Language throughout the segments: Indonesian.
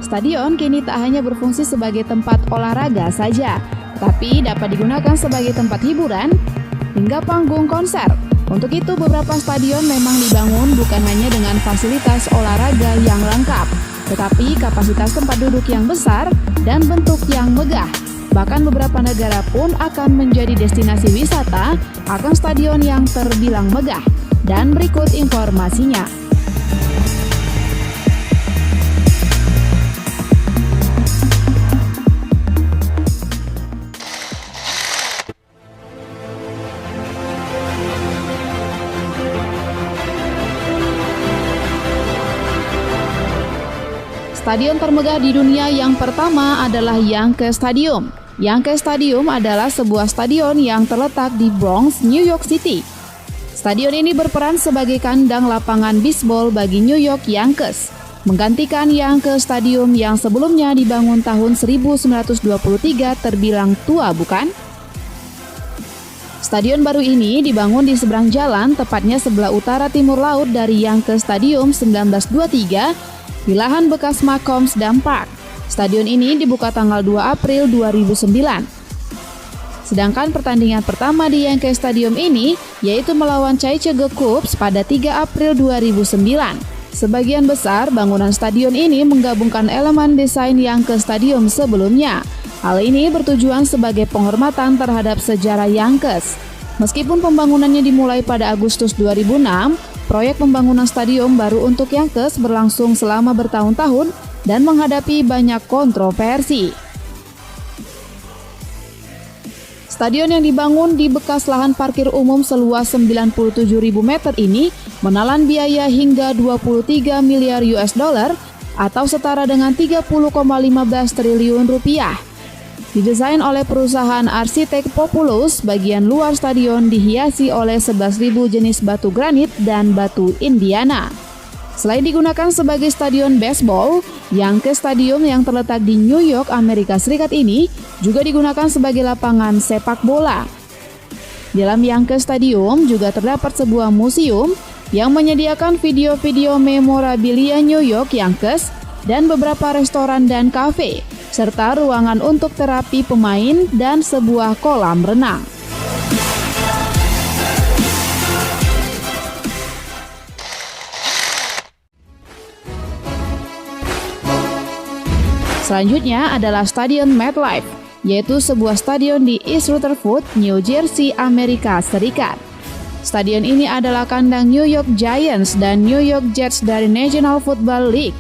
Stadion kini tak hanya berfungsi sebagai tempat olahraga saja, tapi dapat digunakan sebagai tempat hiburan hingga panggung konser. Untuk itu, beberapa stadion memang dibangun bukan hanya dengan fasilitas olahraga yang lengkap, tetapi kapasitas tempat duduk yang besar dan bentuk yang megah. Bahkan beberapa negara pun akan menjadi destinasi wisata akan stadion yang terbilang megah. Dan berikut informasinya. Stadion termegah di dunia yang pertama adalah Yankee Stadium. Yankee Stadium adalah sebuah stadion yang terletak di Bronx, New York City. Stadion ini berperan sebagai kandang lapangan bisbol bagi New York Yankees, menggantikan Yankee Stadium yang sebelumnya dibangun tahun 1923 terbilang tua, bukan? Stadion baru ini dibangun di seberang jalan, tepatnya sebelah utara timur laut dari Yankee Stadium 1923, di lahan bekas Macombs Dam Park. Stadion ini dibuka tanggal 2 April 2009. Sedangkan pertandingan pertama di Yankee Stadium ini yaitu melawan Chicago Cubs pada 3 April 2009. Sebagian besar bangunan stadion ini menggabungkan elemen desain Yankee Stadium sebelumnya. Hal ini bertujuan sebagai penghormatan terhadap sejarah Yankees. Meskipun pembangunannya dimulai pada Agustus 2006, proyek pembangunan stadion baru untuk Yankees berlangsung selama bertahun-tahun dan menghadapi banyak kontroversi. Stadion yang dibangun di bekas lahan parkir umum seluas 97.000 meter ini menelan biaya hingga 23 miliar US dollar atau setara dengan 30,15 triliun rupiah. Didesain oleh perusahaan arsitek Populous, bagian luar stadion dihiasi oleh 11.000 jenis batu granit dan batu Indiana. Selain digunakan sebagai stadion baseball, Yankee Stadium yang terletak di New York, Amerika Serikat ini juga digunakan sebagai lapangan sepak bola. Di dalam Yankee Stadium juga terdapat sebuah museum yang menyediakan video-video memorabilia New York Yankees dan beberapa restoran dan kafe, serta ruangan untuk terapi pemain dan sebuah kolam renang. Selanjutnya adalah Stadion MetLife, yaitu sebuah stadion di East Rutherford, New Jersey, Amerika Serikat. Stadion ini adalah kandang New York Giants dan New York Jets dari National Football League.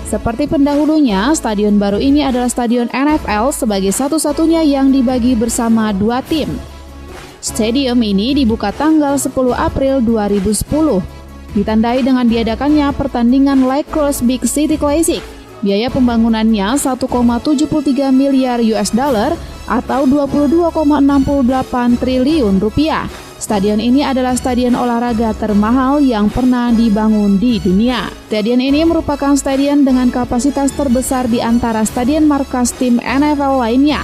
Seperti pendahulunya, stadion baru ini adalah stadion NFL sebagai satu-satunya yang dibagi bersama dua tim. Stadium ini dibuka tanggal 10 April 2010, ditandai dengan diadakannya pertandingan Lakers Big City Classic. Biaya pembangunannya 1,73 miliar US dollar atau 22,68 triliun rupiah. Stadion ini adalah stadion olahraga termahal yang pernah dibangun di dunia. Stadion ini merupakan stadion dengan kapasitas terbesar di antara stadion markas tim NFL lainnya.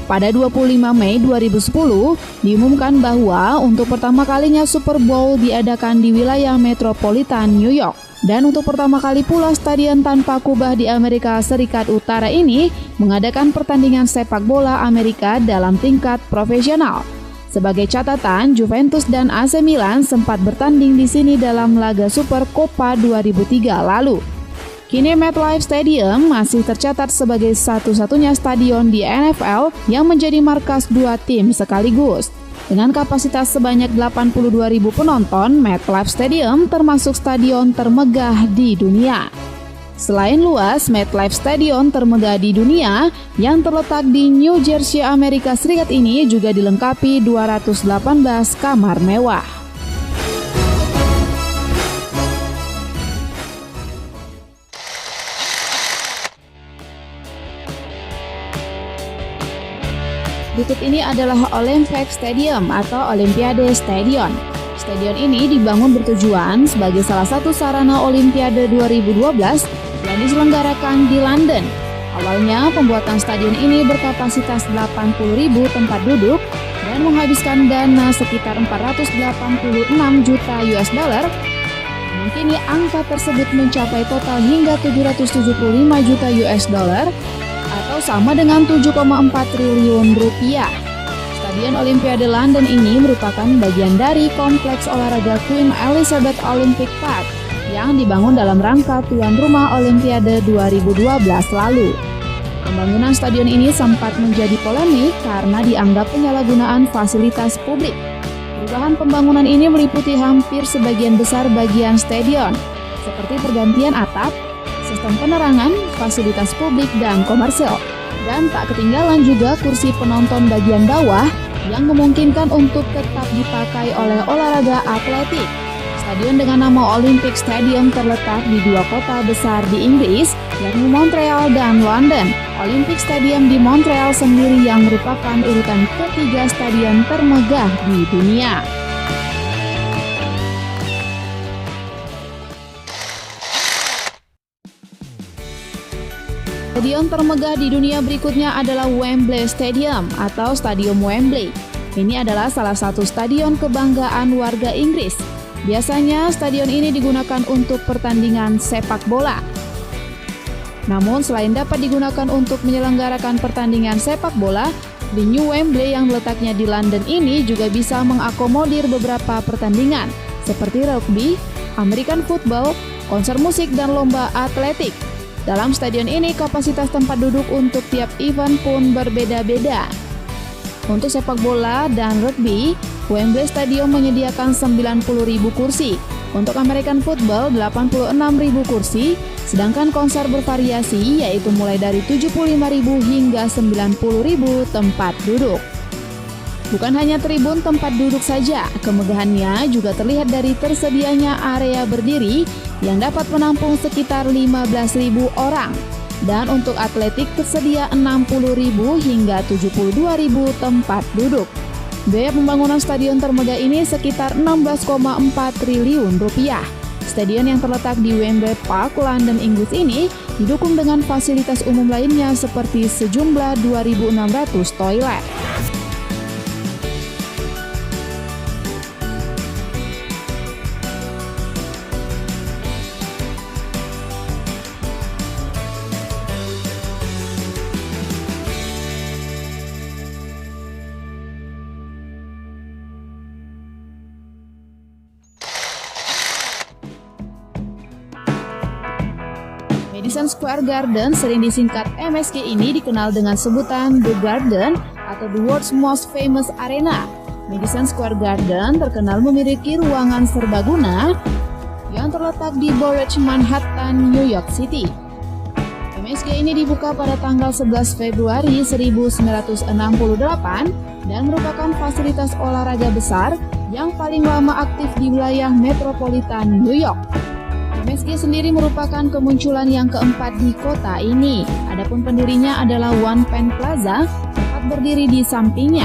Pada 25 Mei 2010, diumumkan bahwa untuk pertama kalinya Super Bowl diadakan di wilayah metropolitan New York. Dan untuk pertama kali pula stadion tanpa kubah di Amerika Serikat Utara ini mengadakan pertandingan sepak bola Amerika dalam tingkat profesional. Sebagai catatan, Juventus dan AC Milan sempat bertanding di sini dalam laga Super Copa 2003 lalu. Kini MetLife Stadium masih tercatat sebagai satu-satunya stadion di NFL yang menjadi markas dua tim sekaligus. Dengan kapasitas sebanyak 82.000 penonton, MetLife Stadium termasuk stadion termegah di dunia. Selain luas, MetLife Stadium termegah di dunia yang terletak di New Jersey, Amerika Serikat ini juga dilengkapi 218 kamar mewah. Berikut ini adalah Olympic Stadium atau Olimpiade Stadion. Stadion ini dibangun bertujuan sebagai salah satu sarana Olimpiade 2012 yang diselenggarakan di London. Awalnya, pembuatan stadion ini berkapasitas 80.000 tempat duduk dan menghabiskan dana sekitar 486 juta US dollar. Kini angka tersebut mencapai total hingga 775 juta US dollar atau sama dengan 7,4 triliun rupiah. Stadion Olimpiade London ini merupakan bagian dari kompleks olahraga Queen Elizabeth Olympic Park yang dibangun dalam rangka tuan rumah Olimpiade 2012 lalu. Pembangunan stadion ini sempat menjadi polemik karena dianggap penyalahgunaan fasilitas publik. Perubahan pembangunan ini meliputi hampir sebagian besar bagian stadion, seperti pergantian atap, sistem penerangan, fasilitas publik, dan komersil. Dan tak ketinggalan juga kursi penonton bagian bawah yang memungkinkan untuk tetap dipakai oleh olahraga atletik. Stadion dengan nama Olympic Stadium terletak di dua kota besar di Inggris, yakni Montreal dan London. Olympic Stadium di Montreal sendiri yang merupakan urutan ketiga stadion termegah di dunia. Stadion termegah di dunia berikutnya adalah Wembley Stadium atau Stadium Wembley. Ini adalah salah satu stadion kebanggaan warga Inggris. Biasanya stadion ini digunakan untuk pertandingan sepak bola. Namun selain dapat digunakan untuk menyelenggarakan pertandingan sepak bola, di New Wembley yang letaknya di London ini juga bisa mengakomodir beberapa pertandingan seperti rugby, American football, konser musik, dan lomba atletik. Dalam stadion ini kapasitas tempat duduk untuk tiap event pun berbeda-beda. Untuk sepak bola dan rugby, Wembley Stadium menyediakan 90.000 kursi. Untuk American football 86.000 kursi, sedangkan konser bervariasi yaitu mulai dari 75.000 hingga 90.000 tempat duduk. Bukan hanya tribun tempat duduk saja, kemegahannya juga terlihat dari tersedianya area berdiri yang dapat menampung sekitar 15.000 orang. Dan untuk atletik tersedia 60.000 hingga 72.000 tempat duduk. Biaya pembangunan stadion termegah ini sekitar 16,4 triliun rupiah. Stadion yang terletak di Wembley Park, London, Inggris ini didukung dengan fasilitas umum lainnya seperti sejumlah 2.600 toilet. Madison Square Garden, sering disingkat MSG, ini dikenal dengan sebutan The Garden atau The World's Most Famous Arena. Madison Square Garden terkenal memiliki ruangan serbaguna yang terletak di Borough Manhattan, New York City. MSG ini dibuka pada tanggal 11 Februari 1968 dan merupakan fasilitas olahraga besar yang paling lama aktif di wilayah metropolitan New York. MSG sendiri merupakan kemunculan yang keempat di kota ini. Adapun pendirinya adalah One Penn Plaza, tempat berdiri di sampingnya.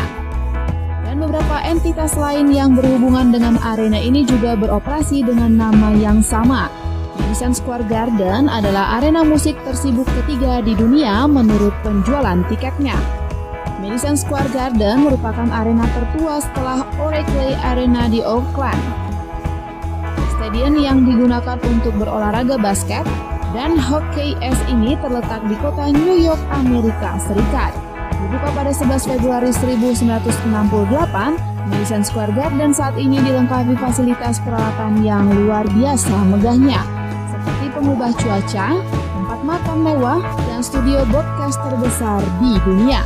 Dan beberapa entitas lain yang berhubungan dengan arena ini juga beroperasi dengan nama yang sama. Madison Square Garden adalah arena musik tersibuk ketiga di dunia menurut penjualan tiketnya. Madison Square Garden merupakan arena tertua setelah Oracle Arena di Oakland. Stadion yang digunakan untuk berolahraga basket dan hockey es ini terletak di kota New York, Amerika Serikat. Dibuka pada 11 Februari 1968, Madison Square Garden saat ini dilengkapi fasilitas peralatan yang luar biasa megahnya, seperti pengubah cuaca, tempat makan mewah, dan studio broadcast terbesar di dunia.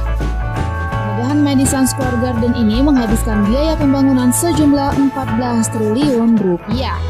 Kemegahan Madison Square Garden ini menghabiskan biaya pembangunan sejumlah 14 triliun rupiah.